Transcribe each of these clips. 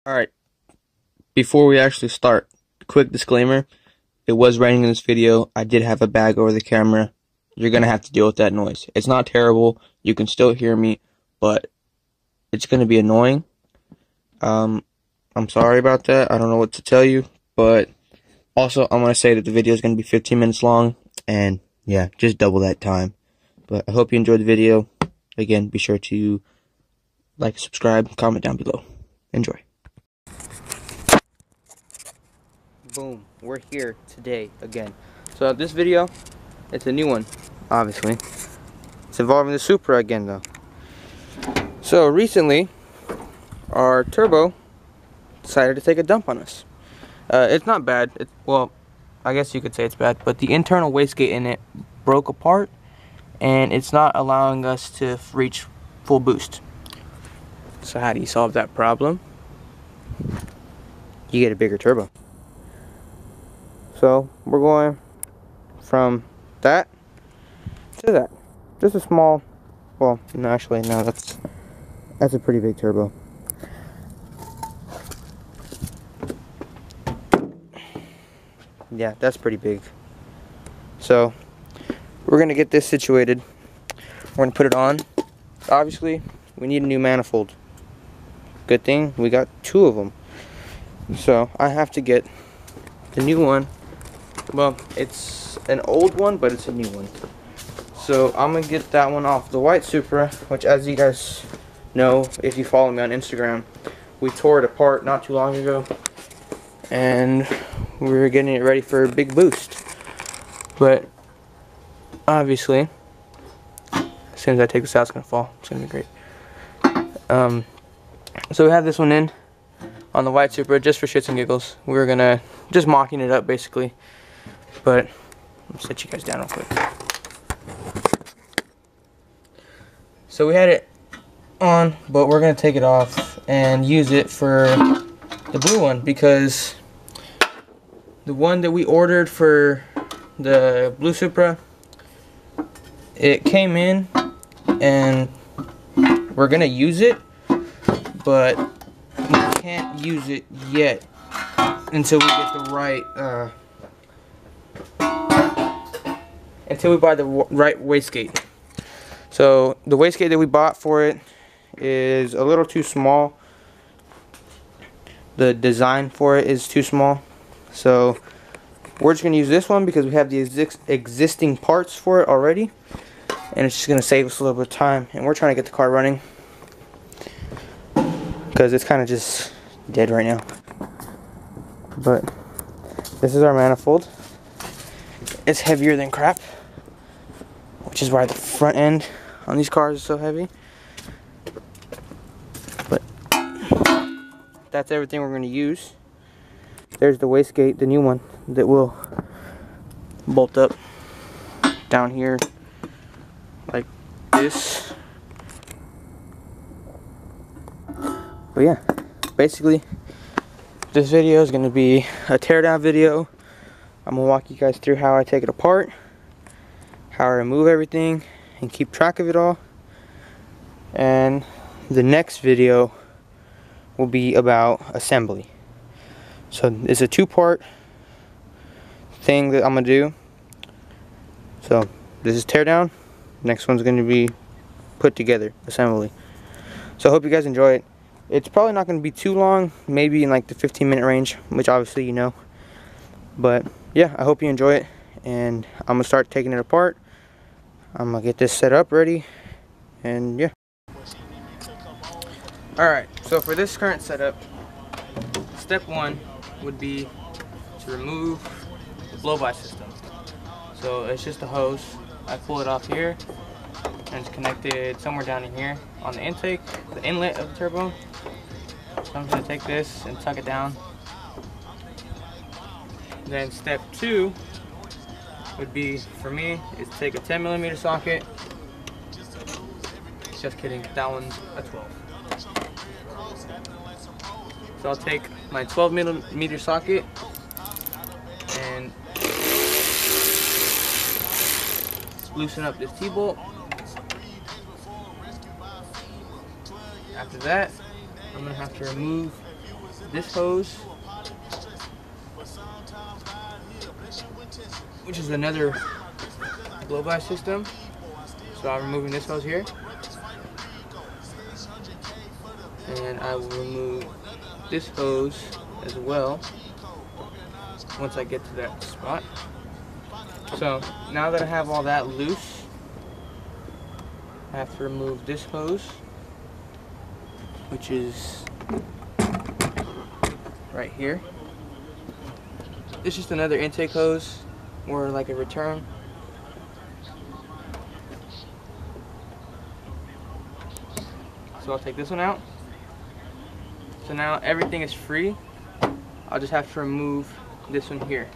Alright, before we actually start, quick disclaimer. It was raining in this video. I did have a bag over the camera. You're gonna have to deal with that noise. It's not terrible. You can still hear me, but it's gonna be annoying. I'm sorry about that. I don't know what to tell you, but also I'm gonna say that the video is gonna be 15 minutes long, and yeah, just double that time. But I hope you enjoyed the video. Again, be sure to like, subscribe, comment down below. Enjoy. Boom, we're here today again. So this video, it's a new one, obviously. It's involving the Supra again though. So recently, our turbo decided to take a dump on us. It's not bad, well, I guess you could say it's bad, but the internal wastegate in it broke apart and it's not allowing us to reach full boost. So how do you solve that problem? You get a bigger turbo. So we're going from that to that. Just a small, well, no, actually, no, that's a pretty big turbo. Yeah, that's pretty big. So we're gonna get this situated. We're gonna put it on. Obviously, we need a new manifold. Good thing we got two of them. So I have to get the new one. Well, it's an old one, but it's a new one. So I'm gonna get that one off the white Supra, which, as you guys know, if you follow me on Instagram, we tore it apart not too long ago, and we're getting it ready for a big boost. But obviously, as soon as I take this out, it's gonna fall. It's gonna be great. So we have this one in on the white Supra just for shits and giggles. We're gonna just mocking it up basically. But I'll set you guys down real quick. So we had it on, but we're gonna take it off and use it for the blue one, because the one that we ordered for the blue Supra, it came in and we're gonna use it, but we can't use it yet until we get the right until we buy the right wastegate. So the wastegate that we bought for it is a little too small. The design for it is too small. So we're just gonna use this one because we have the existing parts for it already, and it's just gonna save us a little bit of time. And we're trying to get the car running because it's kind of just dead right now. But this is our manifold. It's heavier than crap, which is why the front end on these cars is so heavy. But that's everything we're going to use. There's the wastegate, the new one, that will bolt up down here like this. But yeah, basically this video is going to be a teardown video. I'm going to walk you guys through how I take it apart, how I remove everything, and keep track of it all. And the next video will be about assembly. So it's a two-part thing that I'm going to do. So this is teardown. Next one's going to be put together, assembly. So I hope you guys enjoy it. It's probably not going to be too long, maybe in like the 15-minute range, which obviously you know. But yeah, I hope you enjoy it, and I'm gonna start taking it apart. I'm gonna get this set up ready, and yeah. Alright, so for this current setup, step one would be to remove the blow-by system. So it's just a hose. I pull it off here, and it's connected somewhere down in here on the intake, the inlet of the turbo. So I'm gonna take this and tuck it down. Then step two would be, for me, is take a 10mm socket. Just kidding, that one's a 12. So I'll take my 12mm socket and loosen up this T-bolt. After that, I'm going to have to remove this hose, which is another blow-by system. So I'm removing this hose here, and I will remove this hose as well once I get to that spot. So now that I have all that loose, I have to remove this hose, which is right here. It's just another intake hose or like a return. So I'll take this one out. So now everything is free. I'll just have to remove this one here.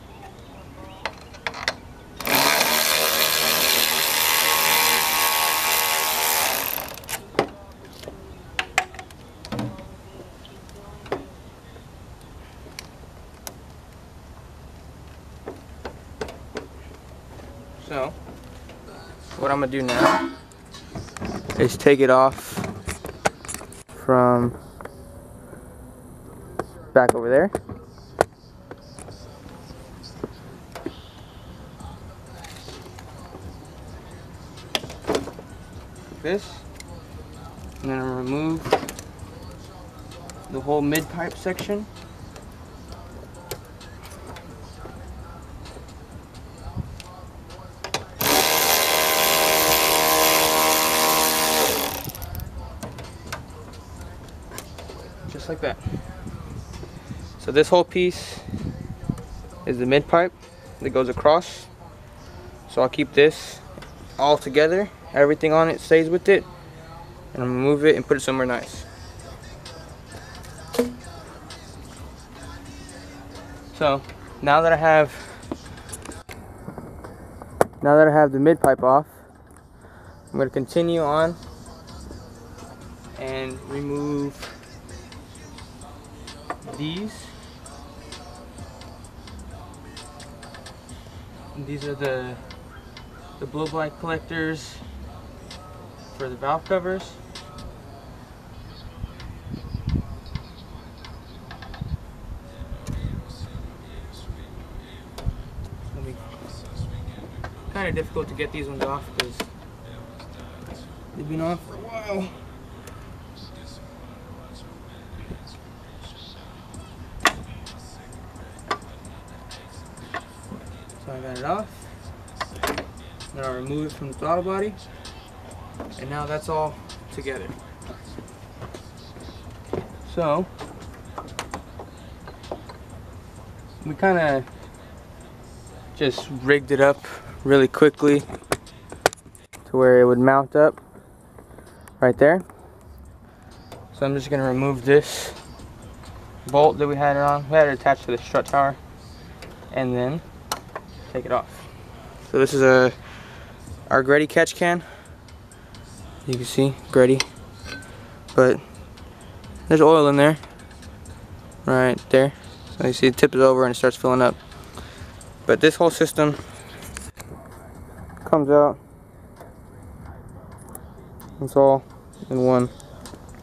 So what I'm gonna do now is take it off from back over there. This, and then I'll remove the whole mid pipe section. Just like that. So this whole piece is the mid pipe that goes across. So I'll keep this all together. Everything on it stays with it. And I'm gonna move it and put it somewhere nice. So now that I have the mid pipe off, I'm gonna continue on and remove these. And these are the blow-by collectors for the valve covers. It's gonna be kind of difficult to get these ones off because they've been on for a while. So I got it off. Then I'll remove it from the throttle body. And now that's all together. So we kind of just rigged it up really quickly to where it would mount up right there. So I'm just going to remove this bolt that we had it on. We had it attached to the strut tower, and then take it off. So this is our Greddy catch can. You can see Greddy, but there's oil in there right there. So you see the tip is over and it starts filling up. But this whole system comes out. It's all in one.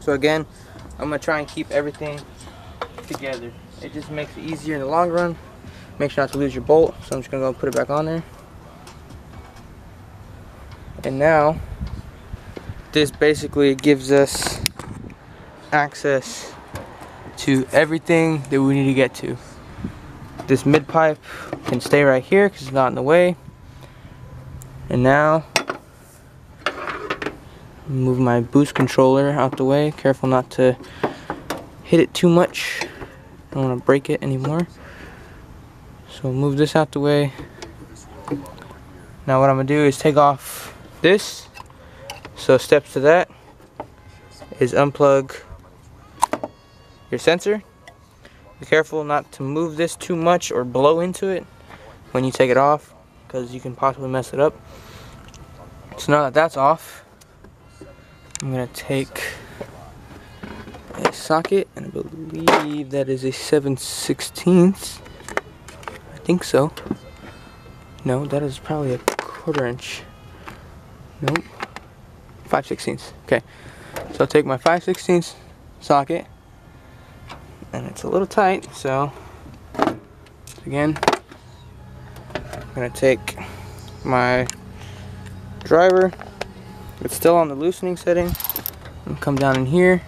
So again, I'm gonna try and keep everything together. It just makes it easier in the long run. Make sure not to lose your bolt. So I'm just gonna go put it back on there. And now this basically gives us access to everything that we need to get to. This mid pipe can stay right here because it's not in the way. And now move my boost controller out the way. Careful not to hit it too much. I don't want to break it anymore. So move this out the way. Now what I'm gonna do is take off this. So steps to that is unplug your sensor. Be careful not to move this too much or blow into it when you take it off, because you can possibly mess it up. So now that that's off, I'm gonna take a socket, and I believe that is a 7/16. I think so. No, that is probably a 1/4 inch. Nope. 5/16. Okay. So I'll take my 5/16 socket and it's a little tight, so again, I'm gonna take my driver, it's still on the loosening setting, and come down in here,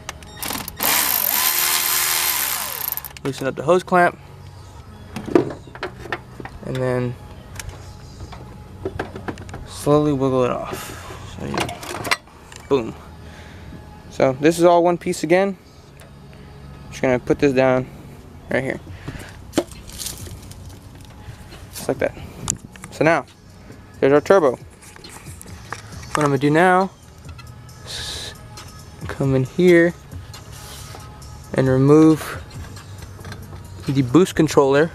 loosen up the hose clamp, and then slowly wiggle it off. So yeah, boom. So this is all one piece again. Just gonna put this down right here, just like that. So now, there's our turbo. What I'm gonna do now is come in here and remove the boost controller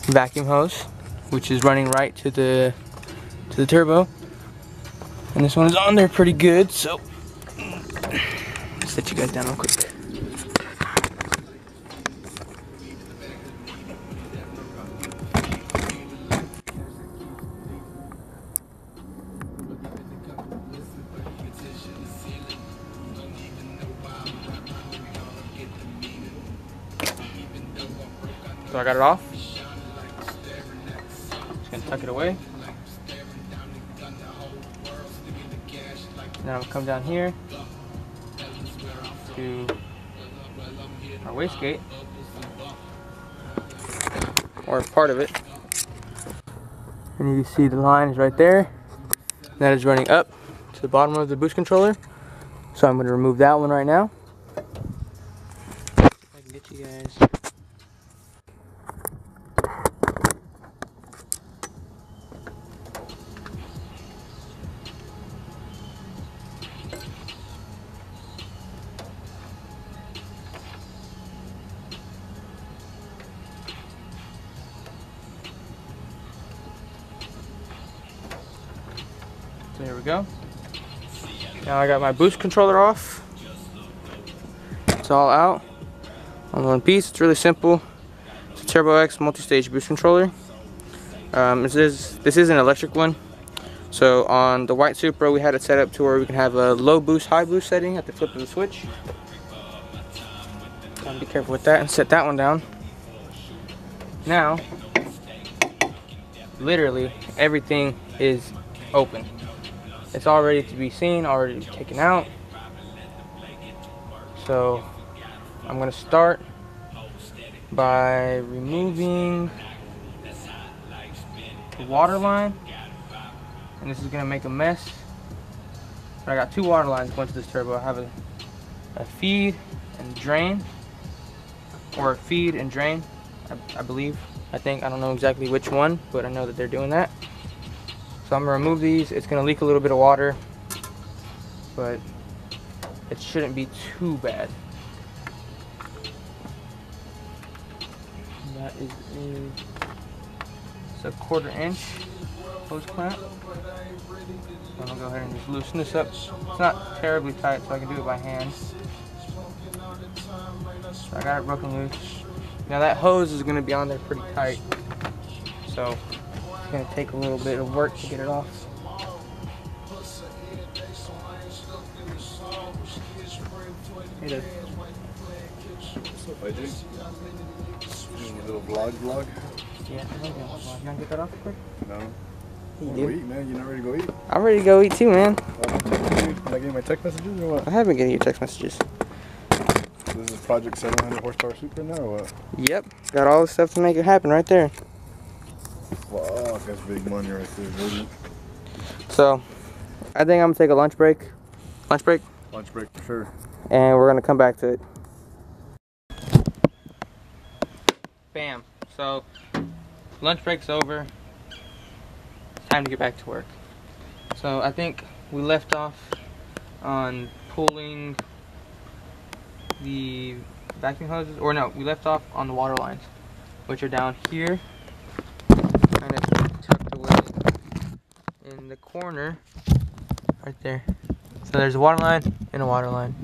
vacuum hose, which is running right to the turbo, and this one is on there pretty good. So set you guys down real quick. So I got it off. Just gonna tuck it away. Now I'm gonna come down here to our wastegate, or part of it, and you can see the line is right there. That is running up to the bottom of the boost controller. So I'm gonna remove that one right now. If I can get you guys. So here we go. Now I got my boost controller off. It's all out on one piece. It's really simple. It's a Turbo X multi-stage boost controller. This is an electric one. So on the white Supra, we had it set up to where we can have a low boost, high boost setting at the flip of the switch. Be careful with that and set that one down. Now, literally everything is open. It's all ready to be seen, already taken out. So I'm gonna start by removing the water line, and this is gonna make a mess. But I got two water lines going to this turbo. I have a feed and drain, or a feed and drain, I believe. I don't know exactly which one, but I know that they're doing that. So I'm gonna remove these. It's gonna leak a little bit of water, but it shouldn't be too bad. And that is it's a 1/4 inch hose clamp. I'm gonna go ahead and just loosen this up. It's not terribly tight, so I can do it by hand. So I got it broken loose. Now that hose is gonna be on there pretty tight, so it's gonna take a little bit of work to get it off. Hey there. What's up, AJ? Doing a little vlog? Yeah, I'm gonna vlog. You wanna get that off quick? No. You Wanna do? go eat, man? You not ready to go eat? I'm ready to go eat too, man. Am I getting my text messages or what? I have been getting your text messages. This is Project 700 horsepower Supra now or what? Yep, got all the stuff to make it happen right there. Fuck, that's big money right there, baby. So, I think I'm gonna take a lunch break. Lunch break? Lunch break for sure. And we're gonna come back to it. Bam. So, lunch break's over. It's time to get back to work. So, I think we left off on pulling the vacuum hoses, or no, we left off on the water lines, which are down here, kind of tucked away in the corner, right there. So there's a water line and a water line.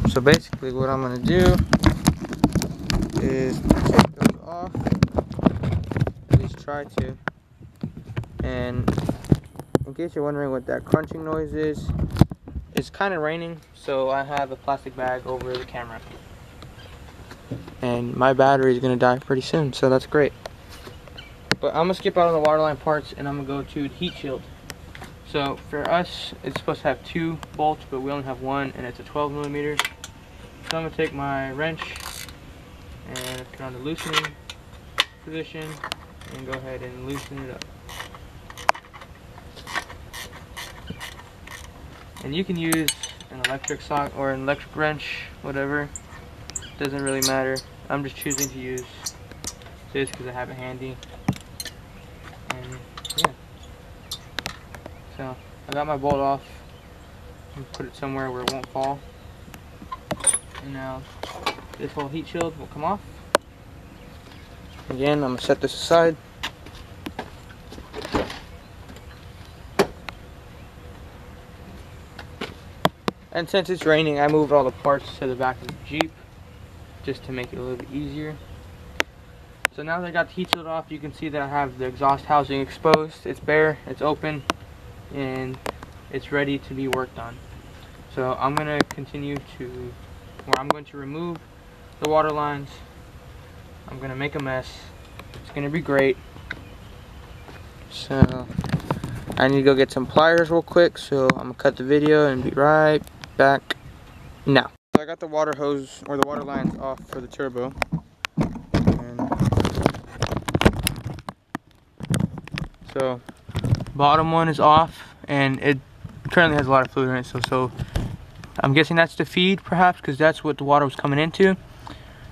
So basically what I'm gonna do is take those off, at least try to, and in case you're wondering what that crunching noise is, it's kind of raining, so I have a plastic bag over the camera. and my battery is gonna die pretty soon, so that's great. But I'm gonna skip out on the waterline parts and I'm gonna go to the heat shield. So for us, it's supposed to have 2 bolts, but we only have 1, and it's a 12mm. So I'm gonna take my wrench and put on the loosening position and go ahead and loosen it up. And you can use an electric socket or an electric wrench, whatever. Doesn't really matter. I'm just choosing to use this because I have it handy. And yeah. So I got my bolt off and put it somewhere where it won't fall. And now this whole heat shield will come off. Again, I'm gonna set this aside. And since it's raining, I moved all the parts to the back of the Jeep just to make it a little bit easier. So now that I got the heat shield off, you can see that I have the exhaust housing exposed. It's bare, it's open, and it's ready to be worked on. So I'm going to continue to, or I'm going to remove the water lines. I'm going to make a mess. It's going to be great. So I need to go get some pliers real quick, so I'm going to cut the video and be right back now. So I got the water hose, or the water lines off for the turbo. So bottom one is off, and it currently has a lot of fluid in it, so I'm guessing that's the feed perhaps, because that's what the water was coming into,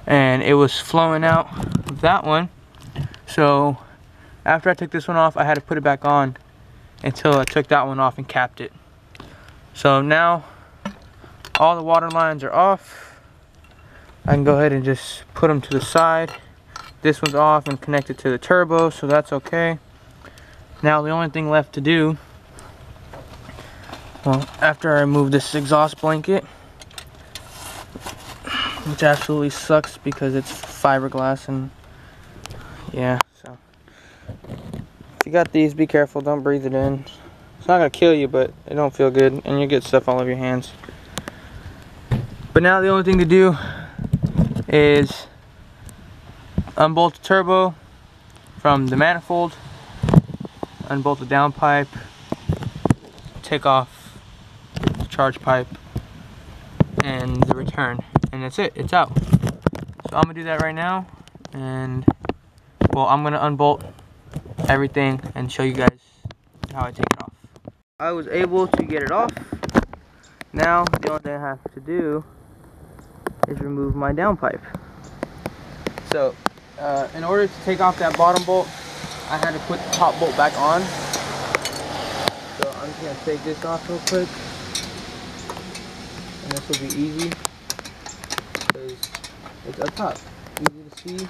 and it was flowing out of that one. So after I took this one off, I had to put it back on until I took that one off and capped it. So now all the water lines are off. I can go ahead and just put them to the side. This one's off and connected to the turbo, so that's okay. Now the only thing left to do, well, after I remove this exhaust blanket, which absolutely sucks because it's fiberglass, and yeah, so if you got these, be careful, don't breathe it in. It's not gonna kill you, but it don't feel good, and you get stuff all over your hands. But now the only thing to do is unbolt the turbo from the manifold, unbolt the downpipe, take off the charge pipe and the return, and that's it, it's out. So I'm gonna do that right now, and well, I'm gonna unbolt everything and show you guys how I take it off. I was able to get it off. Now the only thing I have to do is remove my downpipe. So in order to take off that bottom bolt, I had to put the top bolt back on. So I'm just going to take this off real quick. And this will be easy because it's up top. Easy to see.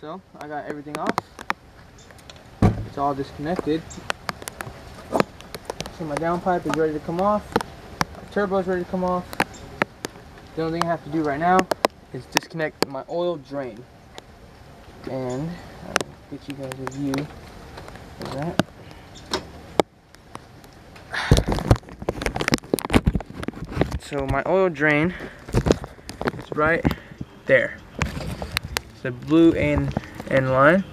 So I got everything off. It's all disconnected. So my downpipe is ready to come off. My turbo is ready to come off. The only thing I have to do right now is disconnect my oil drain. And I'll get you guys a view of that. So my oil drain is right there. The blue end line.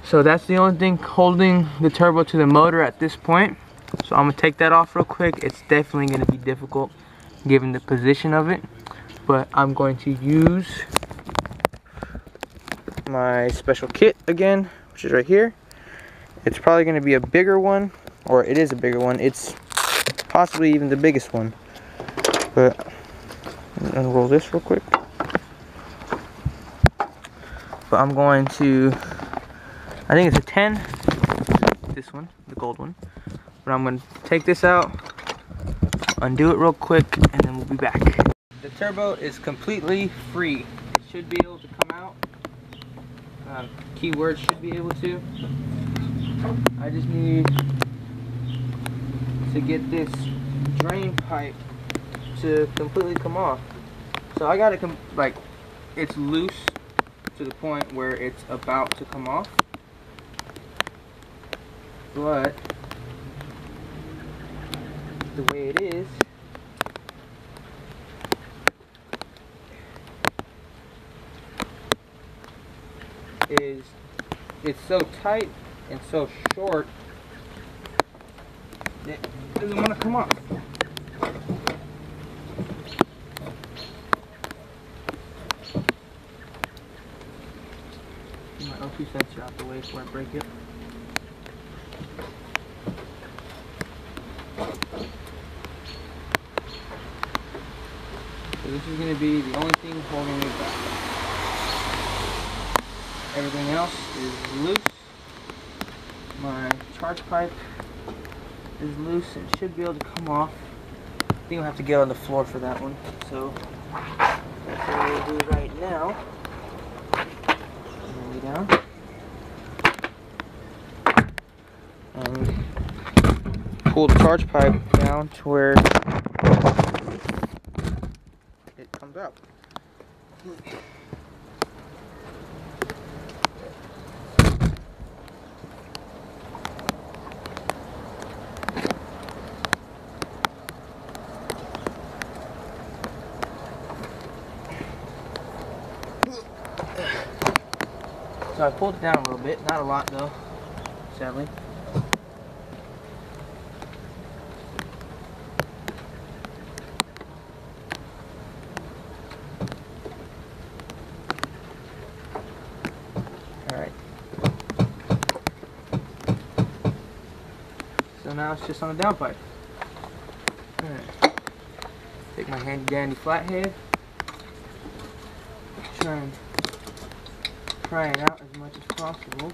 So that's the only thing holding the turbo to the motor at this point. So I'm gonna take that off real quick. It's definitely gonna be difficult given the position of it, but I'm going to use my special kit again, which is right here. It's probably gonna be a bigger one, or it is a bigger one. It's possibly even the biggest one. But I'm gonna unroll this real quick. But I'm going to, I think it's a 10, this one, the gold one. But I'm going to take this out, undo it real quick, and then we'll be back. The turbo is completely free. It should be able to come out. Keyword should be able to. I just need to get this drain pipe to completely come off. So I gotta like, it's loose to the point where it's about to come off, but the way it is, it's so tight and so short that it doesn't want to come off. Get my LP sensor out the way before I break it. So this is going to be the only thing holding me back. Everything else is loose. My charge pipe is loose and should be able to come off. I think I'll have to get on the floor for that one. So that's what we'll do right now. Lay down. And pull the charge pipe down to where it comes out. So I pulled it down a little bit, not a lot though, sadly. Alright. So now it's just on the downpipe. Alright. Take my handy dandy flathead. Try and pry it out as much as possible.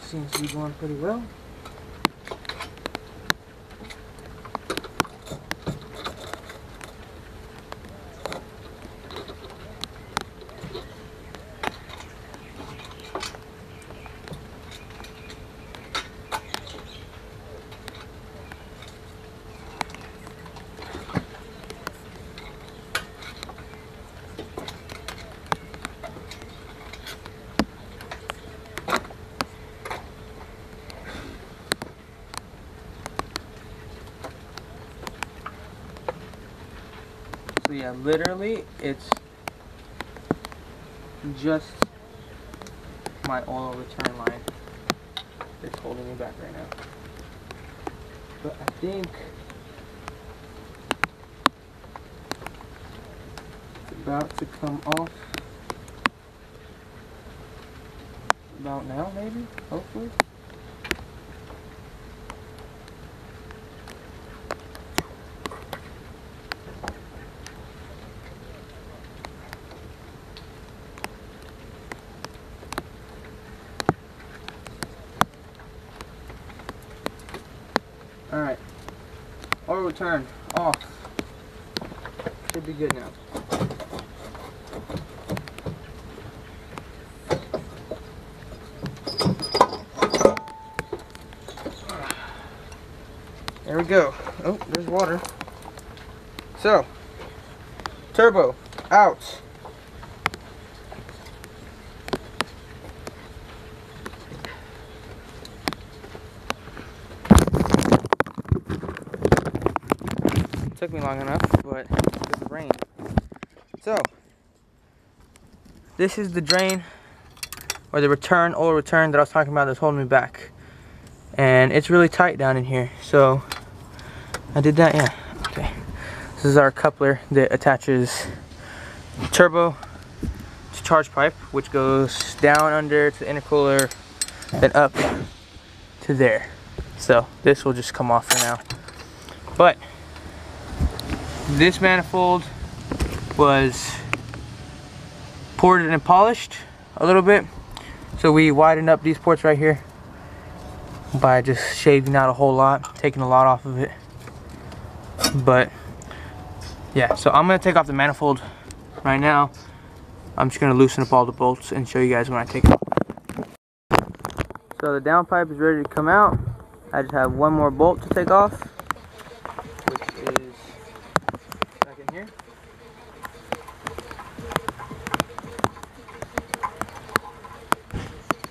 Seems to be going pretty well. So yeah, literally, it's just my oil return line that's holding me back right now. But I think it's about to come off about now, maybe, hopefully. Alright, oil return off. Should be good now. There we go. Oh, there's water. So, turbo out. Took me long enough, but it's the rain. So, this is the drain, or the return, oil return that I was talking about that's holding me back. And it's really tight down in here, so I did that, yeah. Okay. This is our coupler that attaches turbo to charge pipe, which goes down under to the intercooler, then up to there. So, this will just come off for now. But this manifold was ported and polished a little bit, so we widened up these ports right here by just shaving out a whole lot, taking a lot off of it. But yeah, so I'm gonna take off the manifold right now I'm just going to loosen up all the bolts and show you guys when I take it off. So the downpipe is ready to come out. I just have one more bolt to take off, which is back in here.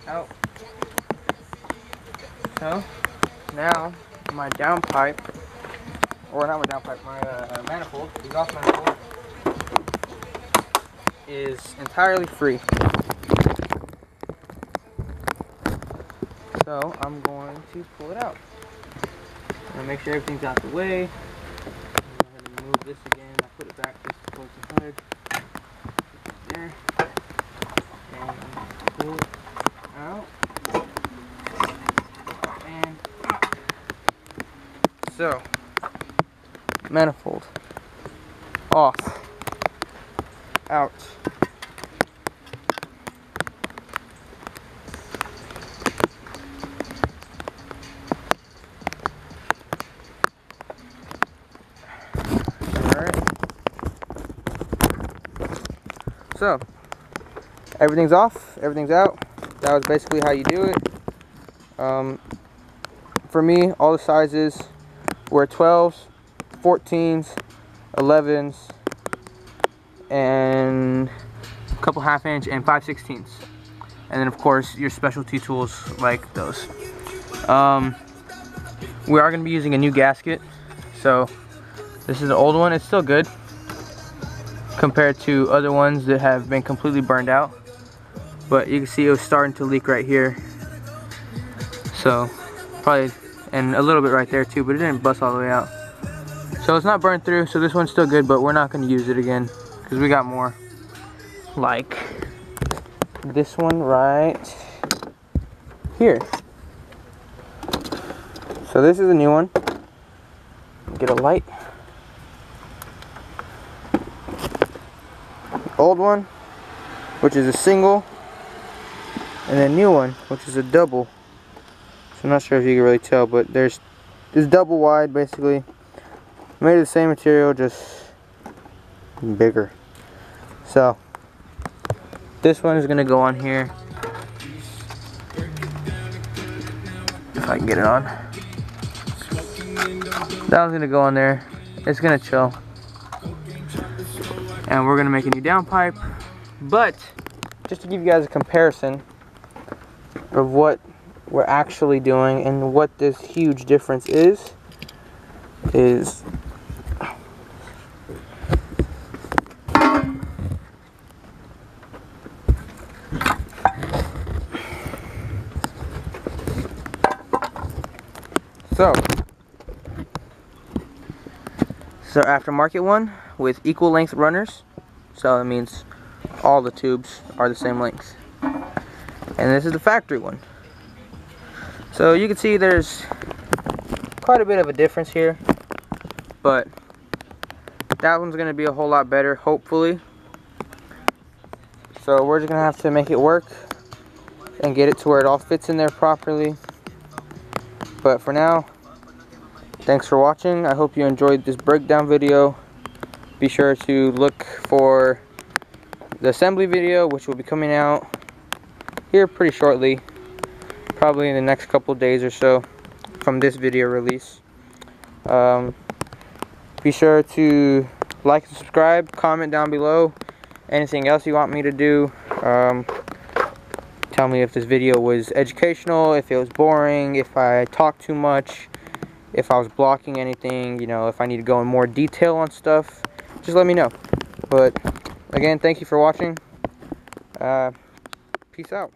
Out. So now my downpipe, or not my downpipe, my manifold, exhaust manifold, is entirely free. So I'm going to pull it out. I'm going to make sure everything's out the way. I'm going to move this again. I put it back just towards the hood. There. And pull it out. And up. So, manifold off. Out. So, everything's off, everything's out. That was basically how you do it. For me, all the sizes were 12s, 14s, 11s, and a couple half-inch and 5/16. And then, of course, your specialty tools like those. We are going to be using a new gasket. So, this is an old one. It's still good compared to other ones that have been completely burned out, but you can see it was starting to leak right here, so probably, and a little bit right there too, but it didn't bust all the way out, so it's not burned through. So this one's still good, but we're not going to use it again because we got more, like this one right here. So this is a new one. Get a light. Old one, which is a single, and a new one, which is a double. So I'm not sure if you can really tell, but there's this double wide, basically made of the same material, just bigger. So this one is gonna go on here, if I can get it on. That one's gonna go on there. It's gonna chill. And we're gonna make a new downpipe, but just to give you guys a comparison of what we're actually doing and what this huge difference is so aftermarket one with equal length runners, so that means all the tubes are the same length. And this is the factory one. So you can see there's quite a bit of a difference here, but that one's going to be a whole lot better, hopefully. So we're just going to have to make it work and get it to where it all fits in there properly. But for now, thanks for watching. I hope you enjoyed this breakdown video. Be sure to look for the assembly video, which will be coming out here pretty shortly, probably in the next couple days or so from this video release. Be sure to like and subscribe, comment down below anything else you want me to do. Tell me if this video was educational, if it was boring, if I talked too much, if I was blocking anything, you know, if I need to go in more detail on stuff. Just let me know. But again, thank you for watching. Peace out.